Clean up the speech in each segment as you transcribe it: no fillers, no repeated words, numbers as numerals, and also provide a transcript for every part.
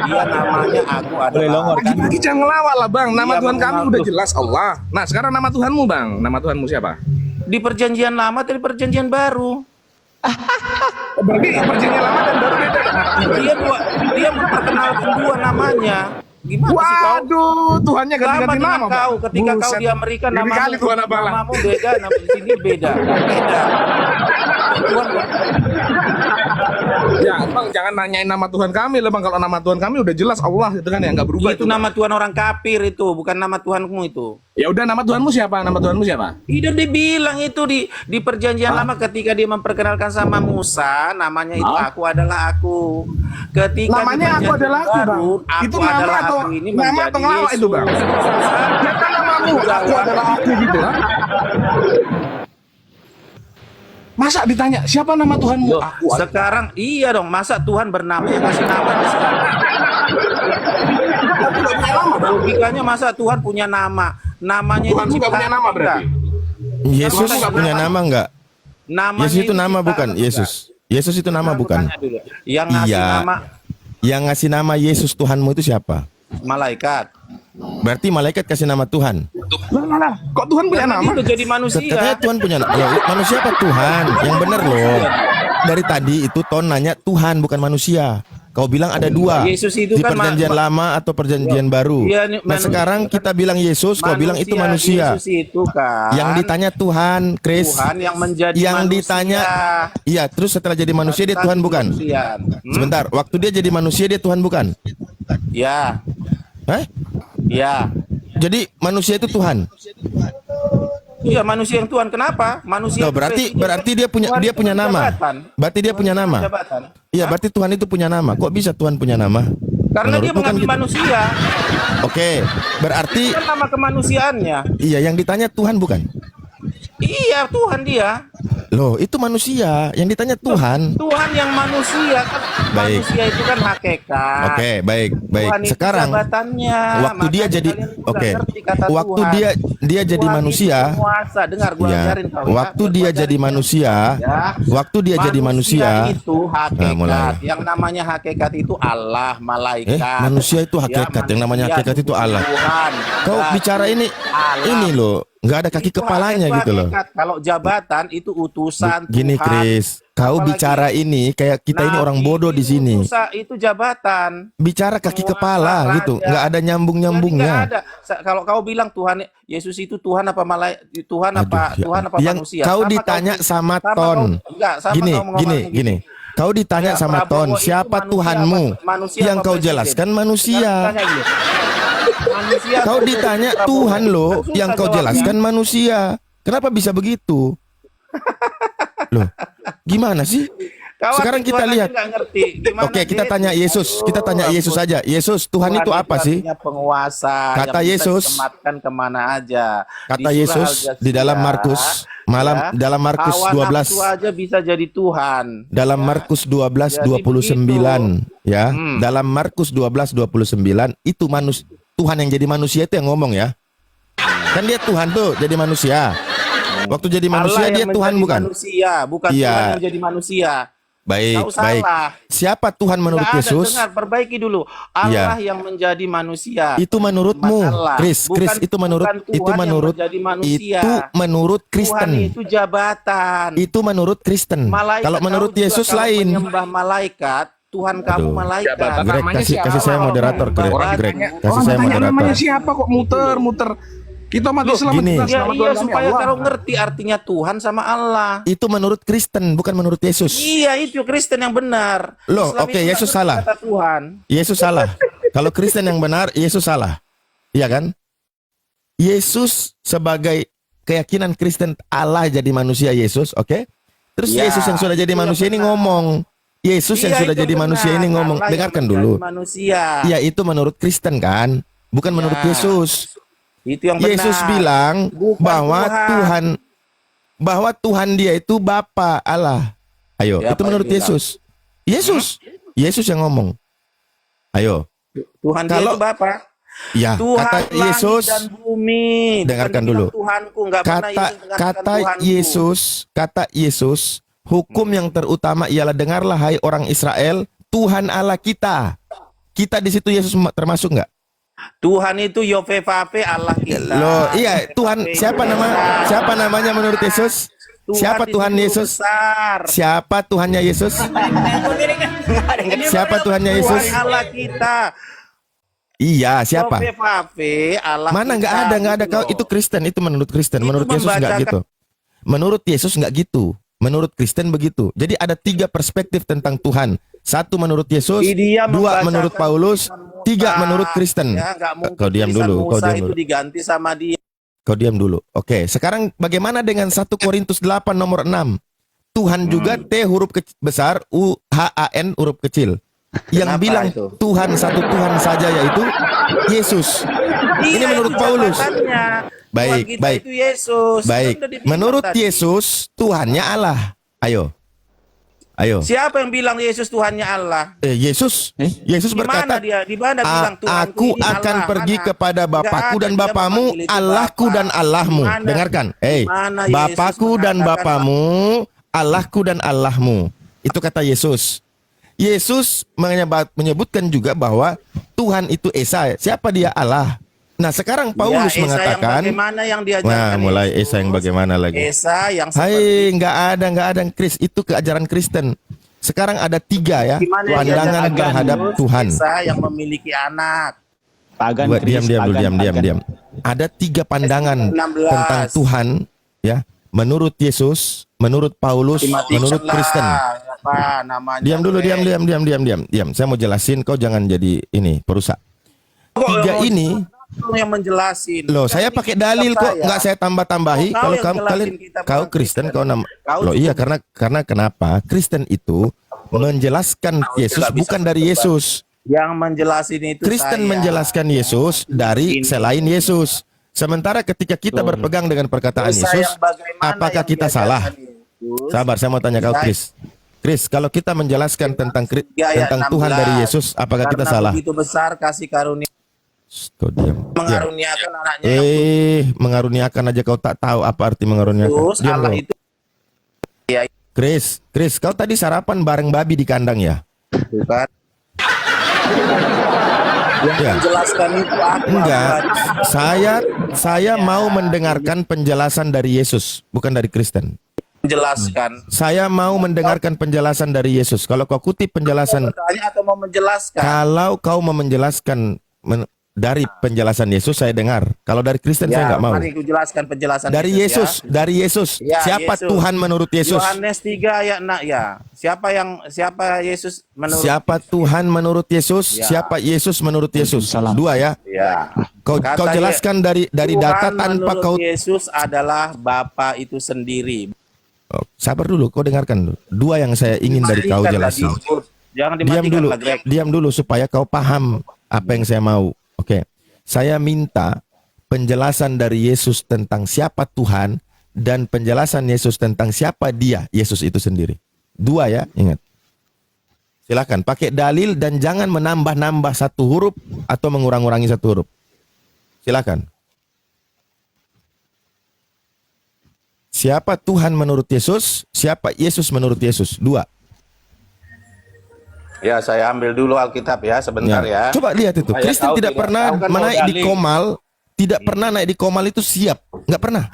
Dia namanya aku Boleh adalah. longor kan? Lagi jangan ngelawak lah bang. Nama Iya, Tuhan Bang kami Ronaldo. udah jelas Allah. Nah sekarang nama Tuhanmu bang. Nama Tuhanmu siapa? Di perjanjian lama atau di perjanjian baru? Oh, berarti perjanjian lama dan baru beda. Dia memperkenalkan dua namanya. Gimana sih kau? Waduh, Tuhannya Sama ganti-ganti dengan nama. kau, Bang. ketika kau Buset. di Amerika Ini kali Tuhan apa lah? namamu beda, nama di sini beda. Beda. Tuhan, Ya bang, jangan nanyain nama Tuhan kami lah bang. Kalau nama Tuhan kami udah jelas Allah itu kan ya nggak berubah. itu nama Tuhan orang kafir itu, bukan nama Tuhanmu itu. Ya udah nama Tuhanmu siapa? Nama Tuhanmu siapa? Tidak dibilang itu di perjanjian lama ketika dia memperkenalkan sama Musa, namanya itu aku adalah aku. Ketika Namanya di aku adalah aku bang. baru, Itu aku nama adalah atau aku ini nama menjadi atau ngelawak itu bang? Siapa namamu? Aku adalah aku gitu kan? Masa ditanya siapa nama Tuhanmu? Loh, Aku. sekarang iya dong, masa Tuhan bernama yang kasih nama sekarang? Aku nggak punya nama bang. Logikanya masa Tuhan punya nama? Namanya Tuhanmu nggak punya nama berarti? Yesus punya nama enggak? Namanya Yesus itu nama diciptakan bukan? enggak? Yesus. Yesus itu nama Nah, bukan? tanya dulu. Yang ngasih Iya. nama Yang ngasih nama Yesus Tuhanmu itu siapa? malaikat. Berarti malaikat kasih nama Tuhan. Lah. Kok Tuhan punya Karena nama? dia udah jadi manusia. Katanya Tuhan punya nama. Ya, manusia apa Tuhan? Yang benar loh. Dari tadi itu Ton nanya Tuhan bukan manusia. Kau bilang ada dua. Yesus itu Di kan perjanjian lama atau perjanjian baru. Iya, ini Nah manusia. sekarang kita bilang Yesus, kau bilang itu manusia. Yesus itu kan Yang ditanya Tuhan, Chris. Tuhan yang menjadi Yang manusia. ditanya, iya. Terus setelah jadi manusia dia Tuhan bukan? Manusia. Sebentar, waktu dia jadi manusia dia Tuhan bukan? Ya, Hah? ya. Jadi manusia itu Tuhan. Iya, manusia yang Tuhan. Kenapa? Manusia Loh, itu berarti presiden. dia punya Tuhan dia itu punya nama. jabatan. Berarti dia punya nama. Jabatan. Iya, berarti Tuhan itu punya nama. Kok bisa Tuhan punya nama? Karena dia Menurutmu kan mengambil gitu. manusia. Oke, berarti Itu kan nama kemanusiaannya. iya yang ditanya Tuhan bukan? Iya, Tuhan dia. Loh, itu manusia. Yang ditanya Tuhan. Tuhan yang manusia kan. Baik. Manusia itu kan hakikat. Oke, baik. Tuhan itu Sekarang jabatannya. waktu dia Makanya jadi kalian nggak oke. ngerti kata Waktu Tuhan. dia jadi Tuhan itu manusia, penguasa. Dengar gua ya. ajarin kau ya. Waktu Gua dia ajarin jadi kau. manusia, Ya. waktu dia jadi manusia, itu hakikat. mulai. Yang namanya hakikat itu Allah, malaikat. manusia itu hakikat. Yang namanya hakikat itu Allah. Tuhan. Kau Dan bicara ini Allah. loh, nggak ada kaki Itu kepalanya hakikat, gitu loh. hakikat. Kalau jabatan itu utusan Gini Tuhan. Chris, kau Apalagi bicara ini kayak kita ini nabi orang bodoh di itu sini. itu jabatan. Bicara kaki Penguasa, kepala gitu, raja. nggak ada Jadi nyambung-nyambungnya. nggak ada. Kalau kau bilang Tuhan Yesus itu Tuhan apa Tuhan apa Aduh, ya. Tuhan apa Yang manusia? kau Sama ditanya sama sama Ton. Gini, Gini. Kau ditanya Ya, sama Prabowo Ton, itu siapa manusia Tuhanmu? apa- manusia Yang apa kau presiden? jelaskan manusia. Tanya gini. Manusia Kau apa ditanya Prabowo? Tuhan loh, Susah yang kau jawabnya. jelaskan manusia. Kenapa bisa begitu? Loh, gimana sih? Kau Sekarang arti kita Tuhan aja lihat. nggak ngerti. Gimana Oke, kita dia? tanya Yesus. Kita tanya Yesus aja. Yesus, Tuhan itu apa sih? artinya penguasa. Kata yang bisa Yesus. ditematkan kemana aja. Kata Di surah Yesus Al-Jazeera, di dalam Markus dalam Markus hawa 12 nafsu aja bisa jadi Tuhan. dalam Markus 12:29 ya. Dalam Markus 12:29 itu Tuhan yang jadi manusia itu yang ngomong ya. Kan dia Tuhan tuh jadi manusia. Waktu jadi manusia Allah dia yang Tuhan menjadi bukan? Manusia, bukan Iya. Tuhan yang jadi manusia. Baik, Kau baik. salah. Siapa Tuhan menurut Nggak ada, Yesus? dengar, perbaiki dulu. Allah yang menjadi manusia. Itu menurutmu, Allah. Chris. Bukan- Chris itu menurut bukan Tuhan itu yang menurut menjadi manusia. itu menurut Kristen. Tuhan itu jabatan. Itu menurut Kristen. Malaikat, Kalau menurut kau juga Yesus kalau lain. menyembah malaikat, Tuhan kamu Aduh. malaikat. Jabatan. Greg, Namanya kasih siapa? saya moderator, Greg. Orang Greg, tanya- kasih Orang saya tanya namanya moderator. siapa kok muter-muter. Kita mati selamat gini. kita Ya, selamat iya Tuhan kami supaya Allah. kau ngerti artinya Tuhan sama Allah. Itu menurut Kristen, bukan menurut Yesus. Iya, itu Kristen yang benar. Loh, Islam oke, itu Yesus nggak salah. kata Tuhan. Yesus salah. Kalau Kristen yang benar, Yesus salah. Iya kan? Yesus sebagai keyakinan Kristen Allah jadi manusia Yesus, oke? Terus Ya, Yesus yang sudah jadi itu yang manusia ini benar. ngomong. Yesus yang Iya, sudah itu jadi benar. manusia ini ngomong. Allah yang Dengarkan menjadi dulu. Manusia. Iya, itu menurut Kristen kan? Bukan menurut Ya, Yesus. Itu yang benar. Yesus bilang Bukan bahwa Tuhan. Tuhan dia itu Bapa Allah. Ayo, Siapa itu menurut yang bilang? Yesus. Yesus yang ngomong. Ayo. Tuhan dia Kalau- itu Bapa. Ya, Tuhan kata langit Yesus. dan bumi. Bukan Dengarkan dibilang dulu. Tuhanku, nggak pernah Kata Yesus mengatakan kata Tuhanku. kata Yesus, hukum yang terutama ialah dengarlah hai orang Israel, Tuhan Allah kita. Kita di situ Yesus termasuk nggak? Tuhan itu Yovevave Allah kita. Loh, iya, Tuhan siapa namanya menurut Yesus? Siapa di Tuhan situ Yesus? besar. Siapa Tuhannya Yesus? Siapa Tuhannya Yesus? Tuhan Allah kita. Iya, siapa? Yovevave Allah Mana nggak kita, ada gitu kau loh. itu Kristen, itu menurut Kristen. Itu Menurut Yesus nggak membacakan- gitu. Menurut Yesus nggak gitu. Menurut Kristen begitu. Jadi ada 3 perspektif tentang Tuhan. 1 menurut Yesus, Dia 2 membacakan menurut Paulus, Musa. 3 menurut Kristen. Ya, nggak mungkin Kau diam tulisan dulu, kau Musa diam itu dulu. diganti sama dia. Kau diam dulu. Oke, sekarang bagaimana dengan 1 Korintus 8 nomor 6? Tuhan juga T huruf besar, U H A N huruf kecil. Yang Kenapa bilang itu? Tuhan satu Tuhan saja yaitu Yesus. Ini Iya, menurut itu Paulus. jabatannya. Baik, Tuhan kita baik. itu Yesus. Baik, Kan udah dibilang menurut tadi. Yesus Tuhannya Allah. Ayo. Siapa yang bilang Yesus Tuhannya Allah? Yesus Di mana berkata, dia? Di mana bilang Tuhanku aku ini akan Allah? pergi Mana? kepada Nggak Bapakku ada, dan dia Bapamu, memanggil itu Allahku Bapa. dan Allahmu. Di mana? Dengarkan. Di mana Yesus Bapakku dan mengatakan Bapamu, Allahku dan Allahmu. Itu kata Yesus. Yesus menyebutkan juga bahwa Tuhan itu Esa. Siapa dia? Allah. Nah, sekarang Paulus Ya, Esa mengatakan, yang bagaimana yang diajarkan nah, mulai Yesus? Esa yang bagaimana lagi? Esa yang Hai, seperti nggak ada Kris. Itu keajaran Kristen. Sekarang ada 3 ya gimana yang pandangan diajarkan terhadap Yesus? Tuhan. Esa yang memiliki anak. Pagan, Buat Chris, pagan. diam. Ada 3 pandangan 16. tentang Tuhan, ya. Menurut Yesus, menurut Paulus, menurut Kristen. Apa namanya? Diam dulu, diam. Saya mau jelasin, kau jangan jadi ini perusak. 3 ini, yang menjelasin. loh, saya Kan pakai ini dalil kitab kok, saya. nggak saya tambah-tambahi. Kau Kalau yang kamu jelasin kalian, kitab kau orang Kristen, Kristen. loh Kau iya, juga- karena kenapa? Kristen itu menjelaskan Yesus nggak bisa bukan dari berdebat. Yesus. Yang menjelasin itu Kristen saya. menjelaskan Yesus dari Ini. selain Yesus. Sementara ketika kita berpegang dengan perkataan Esa Yesus, yang bagaimana apakah yang kita diajarkan salah? Yesus? Sabar, saya mau tanya kau, Ya. Chris. Chris, kalau kita menjelaskan tentang Ya, ayat tentang Tuhan 16. dari Yesus, apakah kita Karena salah? begitu besar kasih karunia Kau diam. Ya. mengaruniakan anaknya yang Mengaruniakan aja kau tak tahu apa arti mengaruniakan. kudus. Diam Allah kau. itu ya Chris, kau tadi sarapan bareng babi di kandang ya? bukan. Yang Ya. menjelaskan itu aku. Enggak. Ahmad. Saya mau mendengarkan penjelasan dari Yesus, bukan dari Kristen. Menjelaskan. Saya mau mendengarkan penjelasan dari Yesus. Kalau kau kutip penjelasan, Bertanya atau mau menjelaskan? kalau kau mau menjelaskan dari penjelasan Yesus, saya dengar. Kalau dari Kristen saya nggak mau. Mari ku jelaskan penjelasan Dari Yesus, ya. dari Yesus. Ya, Siapa Yesus. Tuhan menurut Yesus? Yohanes 3 ayat 6 ya. Siapa Yesus menurut Siapa Tuhan menurut Yesus? Ya. Siapa Yesus menurut Yesus? Salam. 2 ya. Ya. Kau Kata jelaskan dari Tuhan data tanpa menurut kau. Yesus adalah Bapa itu sendiri. Oh, sabar dulu, kau dengarkan dulu. 2 yang saya ingin dari kau Dimatikanlah jelasin. di- Jangan Diam dimatikan dulu, lah, Greg. diam dulu supaya kau paham apa yang saya mau. Oke. Saya minta penjelasan dari Yesus tentang siapa Tuhan dan penjelasan Yesus tentang siapa dia, Yesus itu sendiri. 2 ya, ingat. Silakan pakai dalil dan jangan menambah-nambah 1 huruf atau mengurang-urangi 1 huruf. Silakan. Siapa Tuhan menurut Yesus? Siapa Yesus menurut Yesus? 2. Ya, saya ambil dulu Alkitab ya, sebentar ya. Coba lihat itu. Supaya Kristen tahu tidak tidak pernah tahu kan mau menaik di dalil. komal, tidak pernah naik di komal itu siap, nggak pernah.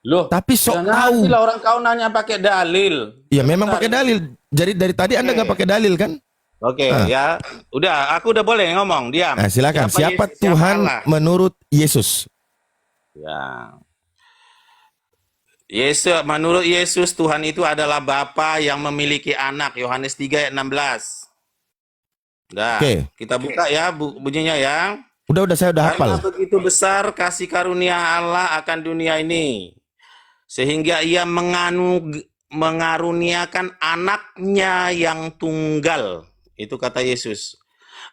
Loh, Tapi sok ya tahu. nanti lah orang kau nanya pakai dalil. Ya memang pakai dalil. Jadi dari tadi Anda nggak pakai dalil kan? Oke, Ah. ya. Udah, aku udah boleh ngomong, diam. Nah, silakan. Siapa Yesus, Tuhan Allah? menurut Yesus? Ya. Yesus, menurut Yesus Tuhan itu adalah Bapa yang memiliki anak. Yohanes 3 ayat 16. Dah, Oke. kita buka ya bunyinya ya. Udah saya udah hafal. Karena begitu besar kasih karunia Allah akan dunia ini, sehingga ia mengaruniakan anaknya yang tunggal. Itu kata Yesus.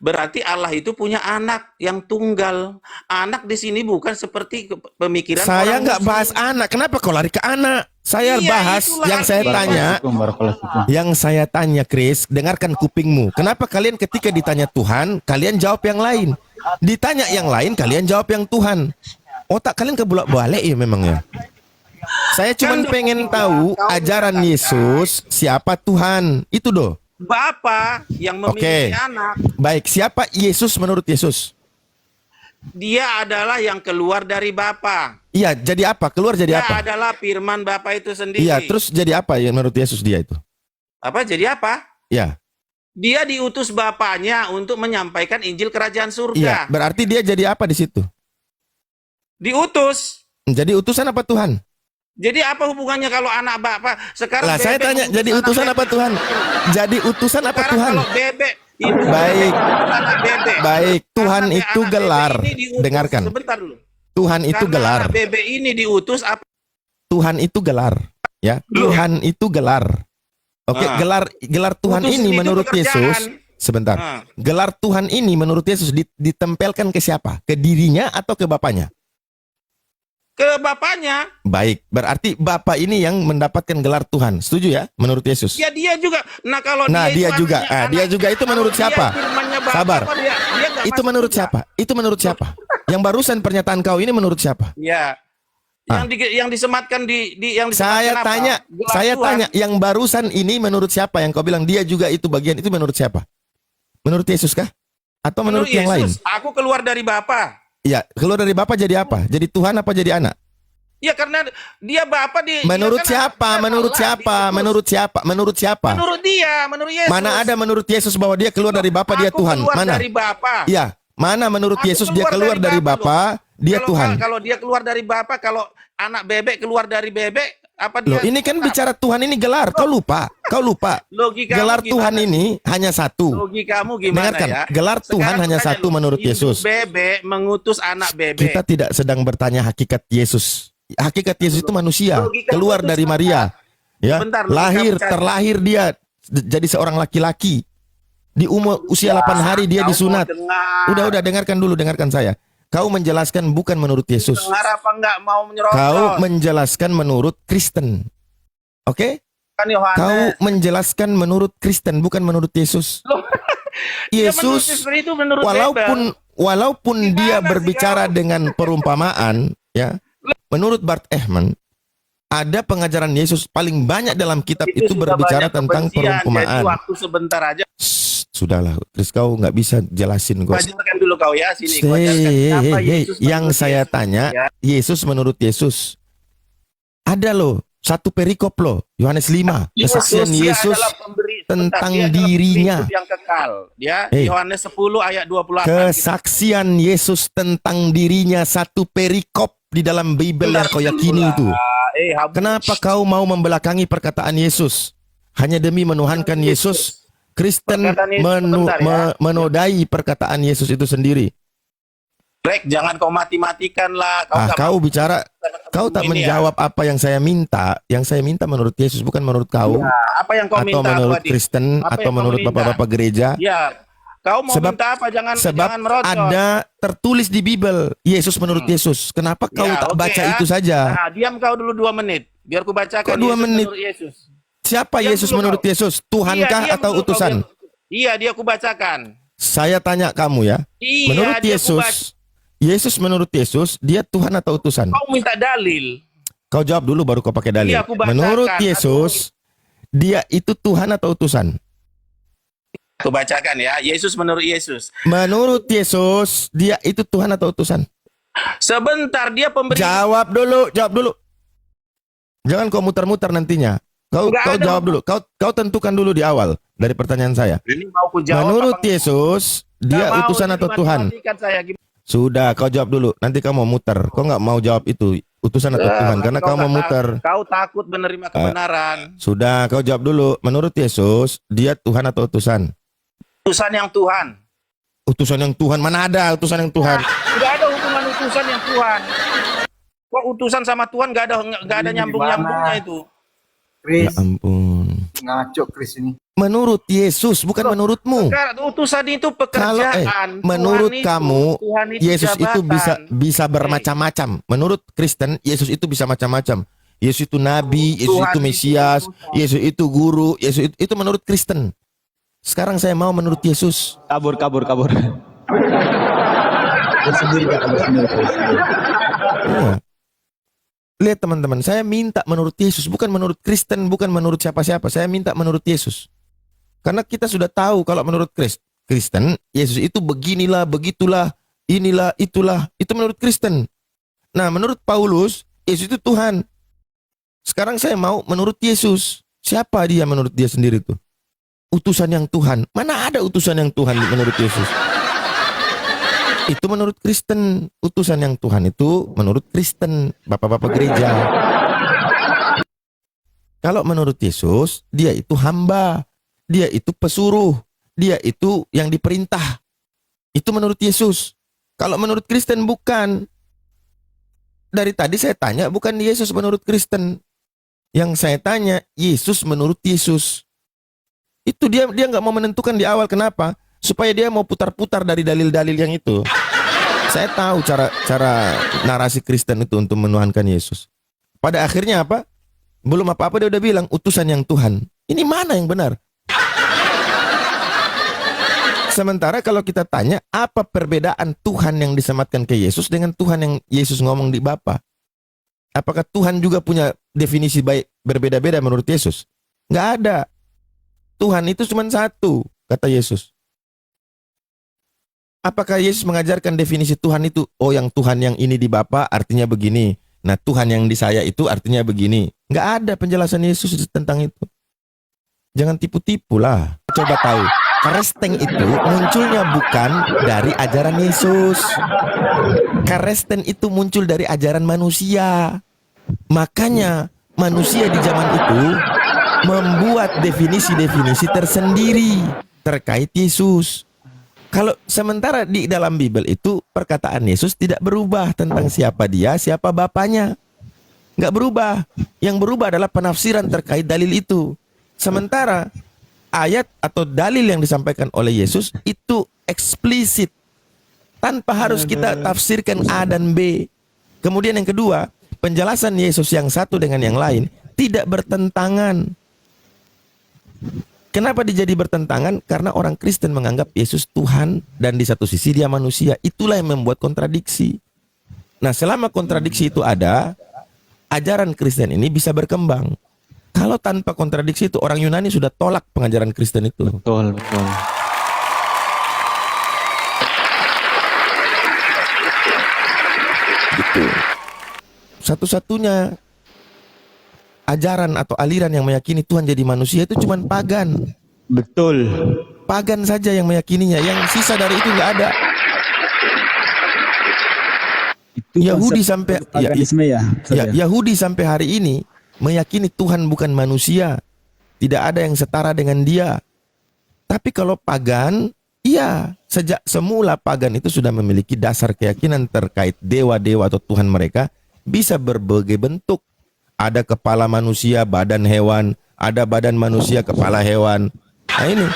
Berarti Allah itu punya anak yang tunggal. Anak di sini bukan seperti pemikiran Saya orang nggak Muslim. bahas anak. Kenapa kau lari ke anak? Saya Iya, bahas itulah yang saya artinya. tanya. Barakallahu fikum. Yang saya tanya, Chris, dengarkan kupingmu. Kenapa kalian ketika ditanya Tuhan, kalian jawab yang lain? Ditanya yang lain, kalian jawab yang Tuhan. Otak kalian kebolak-balik ya memang ya. Saya cuma pengen tahu ajaran Yesus siapa Tuhan. Itu doh. Bapa yang memiliki Oke. anak. Baik, siapa Yesus menurut Yesus? Dia adalah yang keluar dari Bapa. Iya, jadi apa? Keluar jadi Dia apa? adalah firman Bapa itu sendiri. Iya, terus jadi apa ya menurut Yesus dia itu? Apa jadi apa? Iya. Dia diutus Bapaknya untuk menyampaikan Injil Kerajaan Iya, Surga. berarti dia jadi apa di situ? Diutus. Jadi utusan apa Tuhan? Jadi apa hubungannya kalau anak Bapa? Sekarang Lah saya bebek tanya, mengutus jadi anak utusan bebek. apa Tuhan? Jadi utusan apa Sekarang Tuhan? kalau bebek itu Baik. anak bebek. Baik, Tuhan Karena itu anak bebek gelar. ini diutus. Dengarkan. Sebentar dulu. Tuhan itu Karena gelar. anak bebek ini diutus apa? Tuhan itu gelar. Ya, Tuhan itu gelar. Oke, Ah. gelar Tuhan Utus ini itu menurut pekerjaan. Yesus, sebentar. Ah. Gelar Tuhan ini menurut Yesus ditempelkan ke siapa? Ke dirinya atau ke Bapaknya? Ke Bapaknya. Baik, berarti Bapa ini yang mendapatkan gelar Tuhan. Setuju ya menurut Yesus? Ya dia juga. Nah kalau Nah, dia itu juga. anaknya, Dia juga itu kalau menurut dia siapa? firmannya Bapa, Sabar. apa dia nggak Itu masuk menurut juga? siapa? Itu menurut siapa? Yang barusan pernyataan kau ini menurut siapa? Ya. Ah. Yang disematkan yang disematkan Saya apa? tanya, Gelar saya Tuhan. tanya, yang barusan ini menurut siapa? Yang kau bilang dia juga itu bagian itu menurut siapa? Menurut Yesus kah? Atau menurut yang lain? Yesus, aku keluar dari Bapa. Ya, keluar dari Bapa jadi apa? Jadi Tuhan apa jadi anak? Ya karena dia Bapa di Menurut dia kan siapa? dia Menurut Allah, siapa? diutus. Menurut siapa? Menurut siapa? Menurut dia, menurut Yesus. Mana ada menurut Yesus bahwa dia keluar dari Bapa dia Aku Tuhan? keluar Mana? dari Bapa. Iya, mana menurut Aku Yesus dia keluar dari Bapa, dia Kalau- Tuhan? Kalau dia keluar dari Bapa, kalau anak bebek keluar dari bebek, apa dia? Loh, ini kan bicara Tuhan ini gelar. Kau lupa. Kau lupa. Logikamu Gelar gimana? Tuhan ini hanya satu. Logikamu gimana Dengarkan, ya? gelar Tuhan hanya makanya satu lu, menurut induk Yesus. Bebek mengutus anak bebek. Kita tidak sedang bertanya hakikat Yesus. Hakikat Yesus itu manusia, Logika keluar itu dari sebentar. Maria. Ya, Sebentar, logika lahir, bicara. terlahir dia jadi seorang laki-laki. Di usia 8 hari dia Kau disunat. mau dengar. Udah dengarkan dulu, dengarkan saya. Kau menjelaskan bukan menurut Yesus. Dengar apa enggak mau menyerocos? Kau menjelaskan menurut Kristen. Oke? Kan Yohanes. Kau menjelaskan menurut Kristen bukan menurut Yesus. Ya, menurut Yesus Yesus itu menurut walaupun Gimana dia sih berbicara kau? dengan perumpamaan, ya. Menurut Bart Ehrman, ada pengajaran Yesus paling banyak dalam kitab itu sudah berbicara banyak tentang kebencian, perumpamaan. Jadi waktu sebentar aja. Sudahlah, terus kau nggak bisa jelasin kok. Ajarkan dulu kau ya sini. Kau ajarkan siapa Yesus Yang menurut saya Yesus, tanya, ya. Yesus menurut Yesus. Ada loh, satu perikop loh, Yohanes 5, kesaksian dia Yesus adalah pemberi, tentang dia adalah dirinya. pemberi hidup yang kekal. Ya, Hey. Yohanes 10 ayat 28. Kesaksian Yesus tentang dirinya, satu perikop di dalam Bible yang kau yakini itu. Kenapa kau mau membelakangi perkataan Yesus? Hanya demi menuhankan Yesus. Kristen Perkataan Yesus sebentar ya. menodai perkataan Yesus itu sendiri. Rek, jangan kau mati-matikan lah. Nggak Kau mau- bicara, kau tak ini ya. menjawab apa yang saya minta. Yang saya minta menurut Yesus, bukan menurut kau. Ya, apa yang kau Atau minta? menurut Adik? Kristen, Apa atau yang kau menurut minta? bapak-bapak gereja. Ya, kau mau Sebab- minta apa? Jangan Sebab jangan merocos. ada tertulis di Bible, Yesus menurut Yesus. Kenapa kau Ya, tak oke baca ya. itu saja? Nah, diam kau dulu 2 menit. Biar ku bacakan Kok 2 Yesus menit? menurut Yesus. Siapa Diam Yesus dulu menurut kau. Yesus? Iya, Tuhankah diam atau dulu kau, utusan? Iya, dia ku bacakan. Saya tanya kamu ya. Iya, Menurut dia ku baca. Yesus menurut Yesus, dia Tuhan atau utusan? Kau minta dalil. Kau jawab dulu baru kau pakai dalil. Iya, aku bacakan. Menurut Yesus, dia itu Tuhan atau utusan? Ku bacakan ya. Yesus menurut Yesus. Menurut Yesus, dia itu Tuhan atau utusan? Sebentar, dia pemberi. Jawab dulu. Jangan kau muter-muter nantinya. Kau Nggak ada jawab dulu. Kau tentukan dulu di awal dari pertanyaan saya. Ini mau ku jawab. Menurut apa- Yesus, dia Nggak mau, utusan ini atau Tuhan? mati-matikan saya. Gimana? Sudah, kau jawab dulu. Nanti kau mau muter. Kau nggak mau jawab itu utusan atau Tuhan karena kau mau nggak muter. Kau takut menerima kebenaran. Sudah, kau jawab dulu. Menurut Yesus, dia Tuhan atau utusan? Utusan yang Tuhan. Utusan yang Tuhan, mana ada utusan yang Tuhan? Tidak ada hubungan utusan yang Tuhan. Kok utusan sama Tuhan nggak ada Ini nyambung-nyambungnya gimana? itu. Ya Chris, ampun. ngaco Chris ini. Menurut Yesus, bukan menurutmu. Karena utusan itu Kalau pekerjaan. menurut Tuhan itu- kamu, Tuhan itu Yesus itu jabatan. bisa bermacam-macam. Menurut Kristen, Yesus itu bisa macam-macam. Yesus itu nabi, Yesus Tuhan itu itu Mesias, utusan. Yesus itu guru, Yesus itu menurut Kristen. Sekarang saya mau menurut Yesus. Kabur. Bersendiri Kak, bersendiri. Iya. Lihat teman-teman, saya minta menurut Yesus, bukan menurut Kristen, bukan menurut siapa-siapa. Saya minta menurut Yesus. Karena kita sudah tahu kalau menurut Kristen, Yesus itu beginilah, begitulah, inilah, itulah. Itu menurut Kristen. Nah, menurut Paulus, Yesus itu Tuhan. Sekarang saya mau menurut Yesus. Siapa dia menurut dia sendiri tuh? Utusan yang Tuhan. Mana ada utusan yang Tuhan menurut Yesus? Itu menurut Kristen. Utusan yang Tuhan itu menurut Kristen. Bapak-bapak gereja. Kalau menurut Yesus, dia itu hamba. Dia itu pesuruh. Dia itu yang diperintah. Itu menurut Yesus. Kalau menurut Kristen bukan. Dari tadi saya tanya bukan Yesus menurut Kristen. Yang saya tanya Yesus menurut Yesus. Itu dia nggak mau menentukan di awal. Kenapa? Supaya dia mau putar-putar dari dalil-dalil yang itu. Saya tahu cara narasi Kristen itu untuk menuhankan Yesus. Pada akhirnya apa? Belum apa-apa dia udah bilang utusan yang Tuhan. Ini mana yang benar? Sementara kalau kita tanya apa perbedaan Tuhan yang disematkan ke Yesus dengan Tuhan yang Yesus ngomong di Bapa? Apakah Tuhan juga punya definisi baik berbeda-beda menurut Yesus? Nggak ada. Tuhan itu cuma satu, kata Yesus. Apakah Yesus mengajarkan definisi Tuhan itu? Oh, yang Tuhan yang ini di Bapa artinya begini. Nah, Tuhan yang di saya itu artinya begini. Nggak ada penjelasan Yesus tentang itu. Jangan tipu-tipu lah. Coba tahu. Kristen itu munculnya bukan dari ajaran Yesus. Kristen itu muncul dari ajaran manusia. Makanya manusia di zaman itu membuat definisi-definisi tersendiri terkait Yesus. Kalau sementara di dalam Bible itu perkataan Yesus tidak berubah tentang siapa dia, siapa bapaknya. Nggak berubah. Yang berubah adalah penafsiran terkait dalil itu. Sementara ayat atau dalil yang disampaikan oleh Yesus itu eksplisit tanpa harus kita tafsirkan A dan B. Kemudian yang kedua, penjelasan Yesus yang satu dengan yang lain tidak bertentangan. Kenapa dijadi bertentangan? Karena orang Kristen menganggap Yesus Tuhan dan di satu sisi dia manusia. Itulah yang membuat kontradiksi. Nah, selama kontradiksi itu ada, ajaran Kristen ini bisa berkembang. Kalau tanpa kontradiksi itu orang Yunani sudah tolak pengajaran Kristen itu. Betul, betul. Gitu. Satu-satunya ajaran atau aliran yang meyakini Tuhan jadi manusia itu cuma pagan. Betul. Pagan saja yang meyakininya. Yang sisa dari itu nggak ada. Itu Yahudi konsep sampai paganisme ya. Yahudi sampai hari ini meyakini Tuhan bukan manusia. Tidak ada yang setara dengan dia. Tapi kalau pagan, iya, sejak semula pagan itu sudah memiliki dasar keyakinan terkait dewa-dewa atau Tuhan mereka bisa berbagai bentuk. Ada kepala manusia, badan hewan, ada badan manusia, kepala hewan. Nah ini.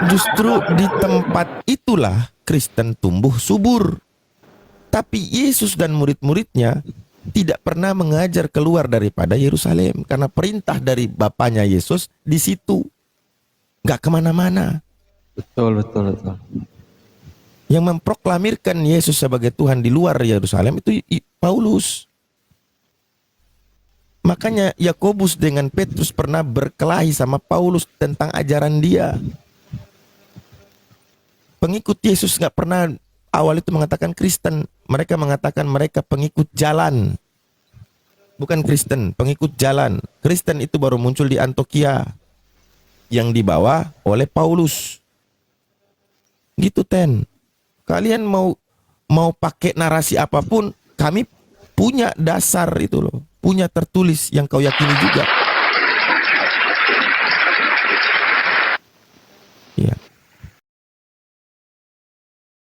Justru di tempat itulah Kristen tumbuh subur. Tapi Yesus dan murid-muridnya tidak pernah mengajar keluar daripada Yerusalem. Karena perintah dari Bapanya Yesus di situ. Gak kemana-mana. Betul, betul, betul. Yang memproklamirkan Yesus sebagai Tuhan di luar Yerusalem itu Paulus. Makanya Yakobus dengan Petrus pernah berkelahi sama Paulus tentang ajaran dia. Pengikut Yesus gak pernah awal itu mengatakan Kristen. Mereka mengatakan mereka pengikut jalan. Bukan Kristen, pengikut jalan. Kristen itu baru muncul di Antioquia yang dibawa oleh Paulus. Gitu Ten. Kalian mau pakai narasi apapun, kami punya dasar itu loh. Punya tertulis yang kau yakini juga.